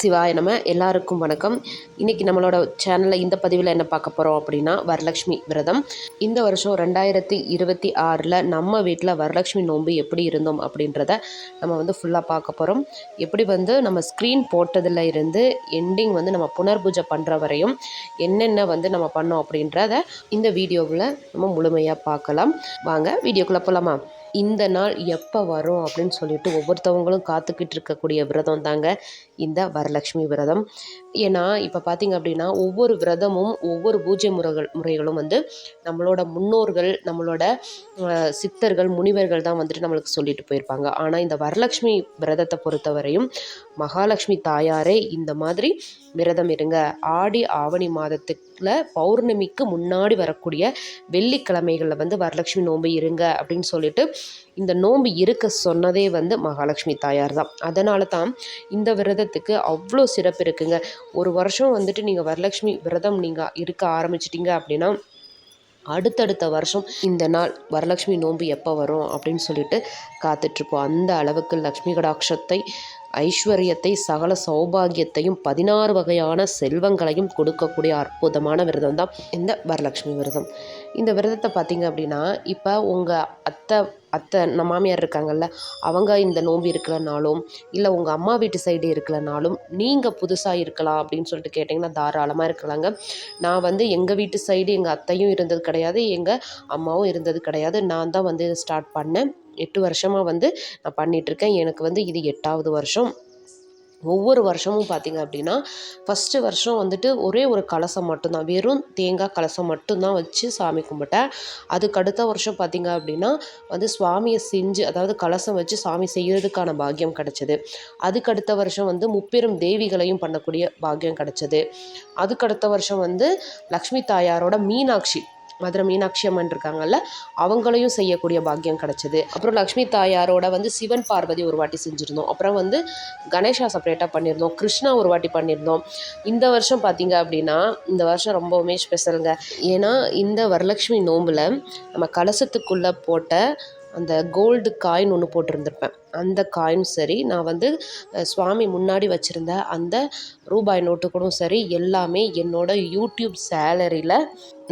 சிவாய நம. எல்லாருக்கும் வணக்கம். இன்றைக்கி நம்மளோட சேனலில் இந்த பதிவில் என்ன பார்க்க போகிறோம் அப்படின்னா, வரலட்சுமி விரதம். இந்த வருஷம் 2026 நம்ம வீட்டில் வரலட்சுமி நோன்பு எப்படி இருந்தோம் அப்படின்றத நம்ம ஃபுல்லாக பார்க்க போகிறோம். எப்படி நம்ம ஸ்க்ரீன் போட்டதில் இருந்து எண்டிங் நம்ம புனர்பூஜை பண்ணுற வரையும் என்னென்ன நம்ம பண்ணோம் அப்படின்றத இந்த வீடியோவில் நம்ம முழுமையாக பார்க்கலாம். வாங்க வீடியோக்குள்ளே போகலாமா? இந்த நாள் எப்போ வரும் அப்படின்னு சொல்லிட்டு ஒவ்வொருத்தவங்களும் காத்துக்கிட்டு இருக்கக்கூடிய விரதம் தாங்க இந்த வரலட்சுமி விரதம். ஏன்னா இப்போ பார்த்திங்க அப்படின்னா ஒவ்வொரு விரதமும் ஒவ்வொரு பூஜை முறைகளும் நம்மளோட முன்னோர்கள், நம்மளோட சித்தர்கள், முனிவர்கள் தான் நம்மளுக்கு சொல்லிட்டு போயிருப்பாங்க. ஆனால் இந்த வரலட்சுமி விரதத்தை பொறுத்தவரையும் மகாலட்சுமி தாயாரே இந்த மாதிரி விரதம் இருங்க, ஆடி ஆவணி மாதத்துக்குள்ள பௌர்ணமிக்கு முன்னாடி வரக்கூடிய வெள்ளிக்கிழமைகளில் வரலட்சுமி நோன்பு இருங்க அப்படின்னு சொல்லிட்டு இந்த நோன்பு இருக்க சொன்னதே மகாலட்சுமி தாயார் தான். அதனால தான் இந்த விரதத்துக்கு அவ்வளோ சிறப்பு இருக்குங்க. ஒரு வருஷம் நீங்கள் வரலட்சுமி விரதம் நீங்கள் இருக்க ஆரம்பிச்சிட்டிங்க அப்படின்னா அடுத்தடுத்த வருஷம் இந்த நாள் வரலட்சுமி நோன்பு எப்போ வரும் அப்படின்னு சொல்லிட்டு காத்துட்ருப்போம். அந்த அளவுக்கு லக்ஷ்மி கடாட்சத்தை, ஐஸ்வர்யத்தை, சகல சௌபாகியத்தையும் 16 வகையான செல்வங்களையும் கொடுக்கக்கூடிய அற்புதமான விரதம் தான் இந்த வரலட்சுமி விரதம். இந்த விரதத்தை பார்த்திங்க அப்படின்னா இப்போ உங்கள் அத்தை மாமியார் இருக்காங்கல்ல, அவங்க இந்த நோன்பு இருக்கலனாலும், இல்லை உங்கள் அம்மா வீட்டு சைடு இருக்கலனாலும், நீங்கள் புதுசாக இருக்கலாம் அப்படின்னு சொல்லிட்டு கேட்டிங்கன்னா தாராளமாக இருக்கலாங்க. நான் எங்கள் வீட்டு சைடு எங்கள் அத்தையும் இருந்தது கிடையாது, எங்கள் அம்மாவும் இருந்தது கிடையாது. நான் தான் ஸ்டார்ட் பண்ணேன். 8 வருஷமாக நான் பண்ணிகிட்ருக்கேன். எனக்கு இது 8வது வருஷம். ஒவ்வொரு வருஷமும் பார்த்திங்க அப்படின்னா ஃபஸ்ட்டு வருஷம் ஒரே ஒரு கலசம் மட்டும்தான், வெறும் தேங்காய் கலசம் மட்டும்தான் வச்சு சாமி கும்பிட்டேன். அதுக்கு அடுத்த வருஷம் பார்த்திங்க அப்படின்னா சுவாமியை செஞ்சு, அதாவது கலசம் வச்சு சாமி செய்கிறதுக்கான பாக்கியம் கிடச்சிது. அதுக்கு அடுத்த வருஷம் முப்பெரும் தேவிகளையும் பண்ணக்கூடிய பாக்கியம் கிடச்சிது. அதுக்கு அடுத்த வருஷம் லக்ஷ்மி தாயாரோட மதுரை மீனாட்சி அம்மன் இருக்காங்கல்ல, அவங்களையும் செய்யக்கூடிய பாக்கியம் கிடச்சிது. அப்புறம் லக்ஷ்மி தாயாரோட சிவன் பார்வதி ஒரு வாட்டி செஞ்சுருந்தோம். அப்புறம் கணேஷா செப்பரேட்டாக பண்ணியிருந்தோம், கிருஷ்ணா ஒரு வாட்டி பண்ணியிருந்தோம். இந்த வருஷம் பார்த்திங்க அப்படின்னா இந்த வருஷம் ரொம்பவுமே ஸ்பெஷலுங்க. ஏன்னா இந்த வரலட்சுமி நோம்பில் நம்ம கலசத்துக்குள்ளே போட்ட அந்த கோல்டு காயின் ஒன்று போட்டிருந்திருப்பேன். அந்த காயின் சரி, நான் சுவாமி முன்னாடி வச்சுருந்த அந்த ரூபாய் நோட்டு கூட சரி, எல்லாமே என்னோடய யூடியூப் சேலரியில்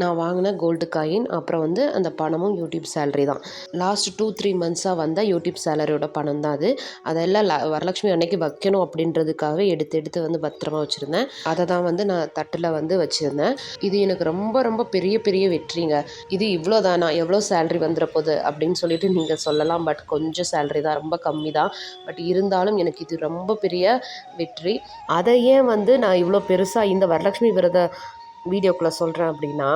நான் வாங்கின கோல்டு காயின். அப்புறம் அந்த பணமும் யூடியூப் சேலரி தான். லாஸ்ட் 2-3 மந்த்ஸாக யூடியூப் சேலரியோட பணம் தான் அது. அதெல்லாம் வரலட்சுமி அன்னைக்கு வைக்கணும் அப்படின்றதுக்காக எடுத்து பத்திரமா வச்சுருந்தேன். அதை தான் நான் தட்டில் வச்சுருந்தேன். இது எனக்கு ரொம்ப ரொம்ப பெரிய பெரிய வெற்றிங்க. இது இவ்வளோதானா, எவ்வளோ சேலரி வந்துட போகுது அப்படின்னு சொல்லிட்டு நீங்கள் சொல்லலாம். பட் கொஞ்சம் சேலரி தான், ரொம்ப கம்மி தான். பட் இருந்தாலும் எனக்கு இது ரொம்ப பெரிய வெற்றி. அதை ஏன் நான் இவ்வளோ பெருசாக இந்த வரலட்சுமி விரத வீடியோக்குள்ளே சொல்கிறேன் அப்படின்னா,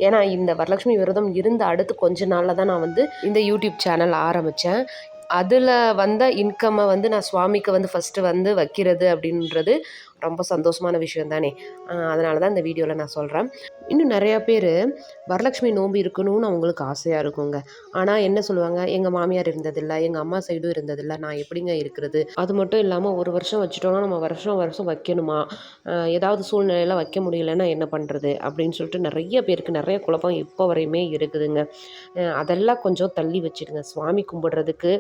ஏன்னா இந்த வரலட்சுமி விரதம் இருந்த அடுத்து கொஞ்ச நாளில் தான் நான் இந்த யூடியூப் சேனல் ஆரம்பித்தேன். அதில் வந்த இன்கம்மை நான் சுவாமிக்கு ஃபஸ்ட்டு வைக்கிறது அப்படின்றது ரொம்ப சந்தோஷமான விஷயம் தானே. அதனால தான் இந்த வீடியோவில் நான் சொல்கிறேன். இன்னும் நிறையா பேர் வரலட்சுமி நோன்பு இருக்கணும்னு அவங்களுக்கு ஆசையாக இருக்குங்க. ஆனால் என்ன சொல்லுவாங்க, எங்கள் மாமியார் இருந்ததில்லை, எங்கள் அம்மா சைடும் இருந்ததில்லை, நான் எப்படிங்க இருக்கிறது? அது மட்டும் இல்லாமல் ஒரு வருஷம் வச்சுட்டோன்னா நம்ம வருஷம் வருஷம் வைக்கணுமா, ஏதாவது சூழ்நிலையில் வைக்க முடியலைன்னா என்ன பண்ணுறது அப்படின்னு சொல்லிட்டு நிறைய பேருக்கு நிறைய குழப்பம் இப்போ வரையுமே இருக்குதுங்க. அதெல்லாம் கொஞ்சம் தள்ளி வச்சுடுங்க. சுவாமி கும்பிடுறதுக்கு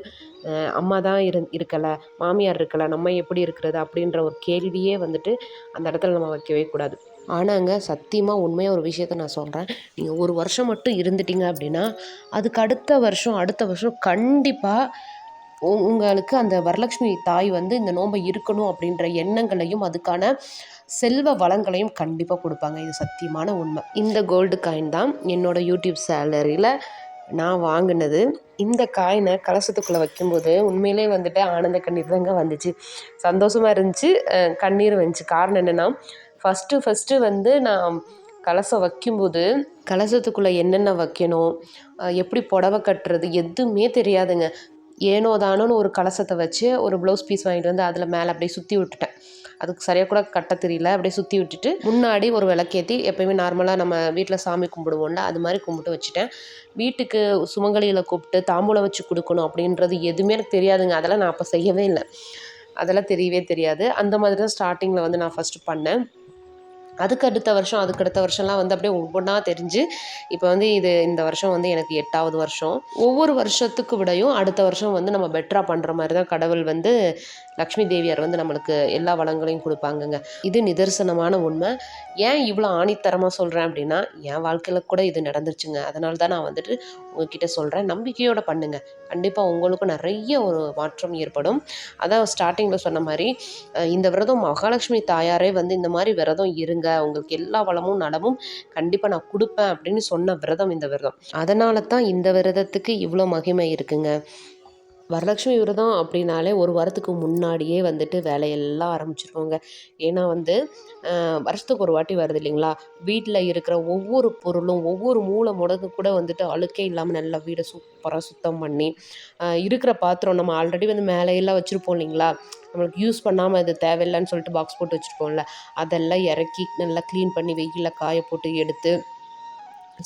அம்மா தான் இருக்கலை, மாமியார் இருக்கலை, நம்ம எப்படி இருக்கிறது அப்படின்ற ஒரு கேள்வியே அந்த இடத்துல நம்ம வைக்கவே கூடாது. ஆனாங்க சத்தியமாக உண்மையாக ஒரு விஷயத்த நான் சொல்கிறேன். நீங்கள் ஒரு வருஷம் மட்டும் இருந்துட்டீங்க அப்படின்னா அதுக்கு அடுத்த வருஷம் கண்டிப்பாக உங்களுக்கு அந்த வரலட்சுமி தாய் இந்த நோன்பை இருக்கணும் அப்படின்ற எண்ணங்களையும் அதுக்கான செல்வ வளங்களையும் கண்டிப்பாக கொடுப்பாங்க. இது சத்தியமான உண்மை. இந்த கோல்டு காயின் தான் என்னோடய யூடியூப் சேலரியில் நான் வாங்கினது. இந்த காயினை கலசத்துக்குள்ளே வைக்கும்போது உண்மையிலே ஆனந்த கண்ணீர் தாங்க வந்துச்சு. சந்தோஷமாக இருந்துச்சு, கண்ணீர் வந்துச்சு. காரணம் என்னென்னா, ஃபஸ்ட்டு நான் கலசம் வைக்கும்போது கலசத்துக்குள்ளே என்னென்ன வைக்கணும், எப்படி புடவை கட்டுறது எதுவுமே தெரியாதுங்க. ஏனோ தானோன்னு ஒரு கலசத்தை வச்சு ஒரு ப்ளவுஸ் பீஸ் வாங்கிட்டு அதில் மேலே அப்படியே சுற்றி விட்டுட்டேன். அதுக்கு சரியாக கூட கட்ட தெரியல. அப்படியே சுற்றி விட்டுட்டு முன்னாடி ஒரு விளக்கேற்றி, எப்போயுமே நார்மலாக நம்ம வீட்டில் சாமி கும்பிடுவோம்ல, அது மாதிரி கும்பிட்டு வச்சுட்டேன். வீட்டுக்கு சுமங்கலிகளை கூப்பிட்டு தாம்பூலம் வச்சு கொடுக்கணும் அப்படின்றது எதுவுமே எனக்கு தெரியாதுங்க. அதெல்லாம் நான் அப்போ செய்யவே இல்லை, அதெல்லாம் தெரியவே தெரியாது. அந்த மாதிரி தான் ஸ்டார்டிங்கில் நான் ஃபஸ்ட்டு பண்ணேன். அதுக்கு அடுத்த வருஷம்லாம் வந்து அப்படியே ஒவ்வொன்றா தெரிஞ்சு இப்போ வந்து இந்த வருஷம் வந்து எனக்கு 8வது வருஷம். ஒவ்வொரு வருஷத்துக்கு விடையும் அடுத்த வருஷம் வந்து நம்ம பெட்டராக பண்ணுற மாதிரி தான் கடவுள் வந்து லக்ஷ்மி தேவியார் வந்து நம்மளுக்கு எல்லா வளங்களையும் கொடுப்பாங்கங்க. இது நிதர்சனமான உண்மை. ஏன் இவ்வளோ ஆணித்தரமாக சொல்கிறேன் அப்படின்னா, என் வாழ்க்கையில் கூட இது நடந்துருச்சுங்க. அதனால தான் நான் வந்துட்டு உங்ககிட்ட சொல்கிறேன். நம்பிக்கையோடு பண்ணுங்க. கண்டிப்பாக உங்களுக்கும் நிறைய ஒரு மாற்றம் ஏற்படும். அதான் ஸ்டார்டிங்கில் சொன்ன மாதிரி இந்த விரதம் மகாலட்சுமி தாயாரே வந்து இந்த மாதிரி விரதம் இருங்க, உங்களுக்கு எல்லா வளமும் நலமும் கண்டிப்பாக நான் கொடுப்பேன் அப்படின்னு சொன்ன விரதம் இந்த விரதம். அதனால தான் இந்த விரதத்துக்கு இவ்வளோ மகிமை இருக்குங்க. வரலட்சுமி விரதம் அப்படின்னாலே ஒரு வாரத்துக்கு முன்னாடியே வந்துட்டு வேலையெல்லாம் ஆரம்பிச்சிருவோங்க. ஏன்னா வந்து வருஷத்துக்கு ஒரு வாட்டி வருது இல்லைங்களா, வீட்டில் இருக்கிற ஒவ்வொரு பொருளும் ஒவ்வொரு மூலை முடக்கு கூட வந்துட்டு அழுக்கே இல்லாமல் நல்லா வீடை சூப்பராக சுத்தம் பண்ணி இருக்கிற பாத்திரம் நம்ம ஆல்ரெடி வந்து மேலையெல்லாம் வச்சுருப்போம் இல்லைங்களா, நம்மளுக்கு யூஸ் பண்ணாமல் இது தேவையில்லைன்னு சொல்லிட்டு பாக்ஸ் போட்டு வச்சுருப்போம்ல, அதெல்லாம் இறக்கி நல்லா க்ளீன் பண்ணி வெயிலில் காய போட்டு எடுத்து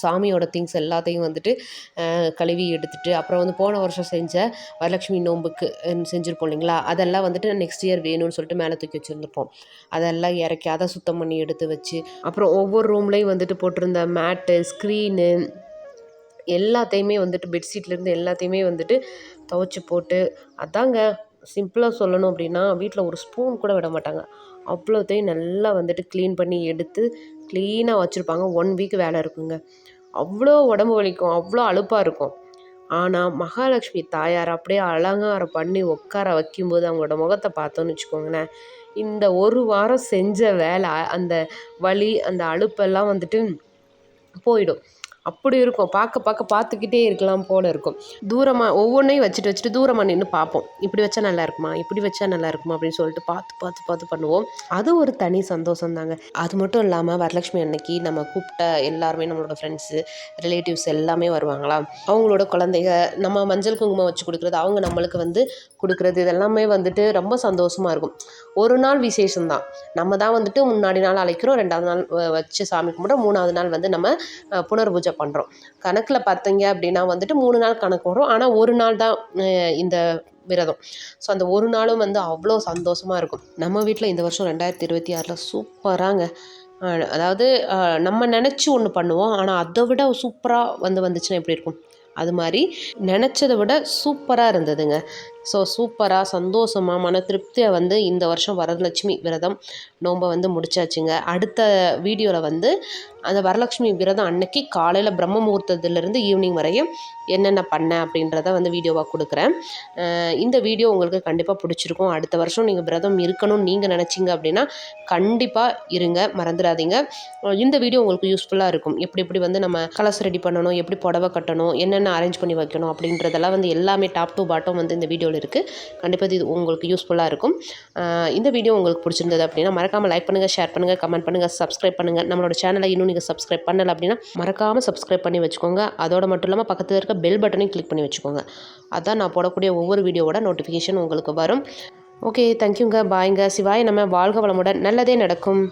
சாமியோட திங்ஸ் எல்லாத்தையும் வந்துட்டு கழுவி எடுத்துட்டு, அப்புறம் வந்து போன வருஷம் செஞ்ச வரலட்சுமி நோம்புக்கு செஞ்சுருப்போம் இல்லைங்களா, அதெல்லாம் வந்துட்டு நெக்ஸ்ட் இயர் வேணும்னு சொல்லிட்டு மேலே தூக்கி வச்சுருந்துருப்போம். அதெல்லாம் இறக்கி அதை சுத்தம் பண்ணி எடுத்து வச்சு, அப்புறம் ஒவ்வொரு ரூம்லேயும் வந்துட்டு போட்டிருந்த மேட்டு, ஸ்க்ரீனு எல்லாத்தையுமே வந்துட்டு பெட்ஷீட்லேருந்து எல்லாத்தையுமே வந்துட்டு துவைச்சி போட்டு, அதாங்க சிம்பிளாக சொல்லணும் அப்படின்னா வீட்டில் ஒரு ஸ்பூன் கூட விட மாட்டாங்க. அவ்வளோத்தையும் நல்லா வந்துட்டு க்ளீன் பண்ணி எடுத்து க்ளீனாக வச்சுருப்பாங்க. 1 வீக் வேலை இருக்குங்க. அவ்வளோ உடம்பு வலிக்கும், அவ்வளோ அலுப்பாக இருக்கும். ஆனால் மகாலட்சுமி தாயார் அப்படியே அலங்காரம் பண்ணி உட்கார வைக்கும்போது அவங்களோட முகத்தை பார்த்தோன்னு வச்சுக்கோங்களேன், இந்த ஒரு வாரம் செஞ்ச வேலை அந்த வலி அந்த அலுப்பெல்லாம் வந்துட்டு போயிடும். அப்படி இருக்கும். பார்த்துக்கிட்டே இருக்கலாம் போல இருக்கும். தூரமாக ஒவ்வொன்றையும் வச்சுட்டு தூரமாக நின்று பார்ப்போம். இப்படி வச்சா நல்லா இருக்குமா, இப்படி வச்சா நல்லா இருக்குமா அப்படின்னு சொல்லிட்டு பார்த்து பண்ணுவோம். அது ஒரு தனி சந்தோஷம் தாங்க. அது மட்டும் இல்லாமல் வரலட்சுமி அன்னைக்கு நம்ம கூப்பிட்ட எல்லாருமே நம்மளோட ஃப்ரெண்ட்ஸு, ரிலேட்டிவ்ஸ் எல்லாமே வருவாங்களா, அவங்களோட குழந்தைங்க நம்ம மஞ்சள் குங்குமம் வச்சு கொடுக்குறது, அவங்க நம்மளுக்கு வந்து கொடுக்குறது, இதெல்லாமே வந்துட்டு ரொம்ப சந்தோஷமாக இருக்கும். ஒரு நாள் விசேஷம்தான். நம்ம தான் வந்துட்டு முன்னாடி நாள் அழைக்கிறோம், 2வது நாள் வச்சு சாமி கும்பிட்றோம், 3வது நாள் வந்து நம்ம புனர்பூஜை பண்ணுறோம். கணக்கில் பார்த்தீங்க அப்படின்னா வந்துட்டு 3 நாள் கணக்கு வரும். ஆனால் ஒரு நாள் தான் இந்த விரதம். ஸோ அந்த ஒரு நாளும் வந்து அவ்வளோ சந்தோஷமாக இருக்கும். நம்ம வீட்டில் இந்த வருஷம் 2026 சூப்பராங்க. அதாவது நம்ம நினச்சி ஒன்று பண்ணுவோம், ஆனால் அதை விட சூப்பராக வந்துச்சுன்னா எப்படி இருக்கும், அது மாதிரி நினச்சதை விட சூப்பராக இருந்ததுங்க. ஸோ சூப்பராக சந்தோஷமாக மன திருப்தியாக வந்து இந்த வருஷம் வரலட்சுமி விரதம் நோன்பை வந்து முடிச்சாச்சுங்க. அடுத்த வீடியோவில் வந்து அந்த வரலட்சுமி விரதம் அன்னைக்கு காலையில் பிரம்ம முகூர்த்தத்துலேருந்து ஈவினிங் வரையும் என்னென்ன பண்ணேன் அப்படின்றத வந்து வீடியோவாக கொடுக்குறேன். இந்த வீடியோ உங்களுக்கு கண்டிப்பாக பிடிச்சிருக்கும். அடுத்த வருஷம் நீங்கள் விரதம் இருக்கணும்னு நீங்கள் நினச்சிங்க அப்படின்னா கண்டிப்பாக இருங்க, மறந்துடாதீங்க. இந்த வீடியோ உங்களுக்கு யூஸ்ஃபுல்லாக இருக்கும். எப்படி வந்து நம்ம கலசம் ரெடி பண்ணணும், எப்படி புடவை கட்டணும், என்னென்ன அரேஞ்ச் பண்ணி வைக்கணும் அப்படின்றதெல்லாம் வந்து எல்லாமே டாப் டு பாட்டம் வந்து இந்த வீடியோவில் இருக்குது. கண்டிப்பாக இது உங்களுக்கு யூஸ்ஃபுல்லாக இருக்கும். இந்த வீடியோ உங்களுக்கு பிடிச்சிருந்தது அப்படின்னா மறக்காமல் லைக் பண்ணுங்கள், ஷேர் பண்ணுங்கள், கமெண்ட் பண்ணுங்கள், சப்ஸ்கிரைப் பண்ணுங்கள். நம்மளோட சேனலை இன்னும் நீங்கள் சப்ஸ்கிரைப் பண்ணலை அப்படின்னா மறக்காமல் சப்ஸ்கிரைப் பண்ணி வச்சுக்கோங்க. அதோட மட்டும் இல்லாமல் பக்கத்தில் இருக்க பெல் பட்டனையும் கிளிக் பண்ணி வச்சுக்கோங்க. அதான் நான் போடக்கூடிய ஒவ்வொரு வீடியோவோட நோட்டிஃபிகேஷன் உங்களுக்கு வரும். ஓகே, தேங்க்யூங்க, பாய்ங்க. சிவாய நம்ம வாழ்க வளமுடன். நல்லதே நடக்கும்.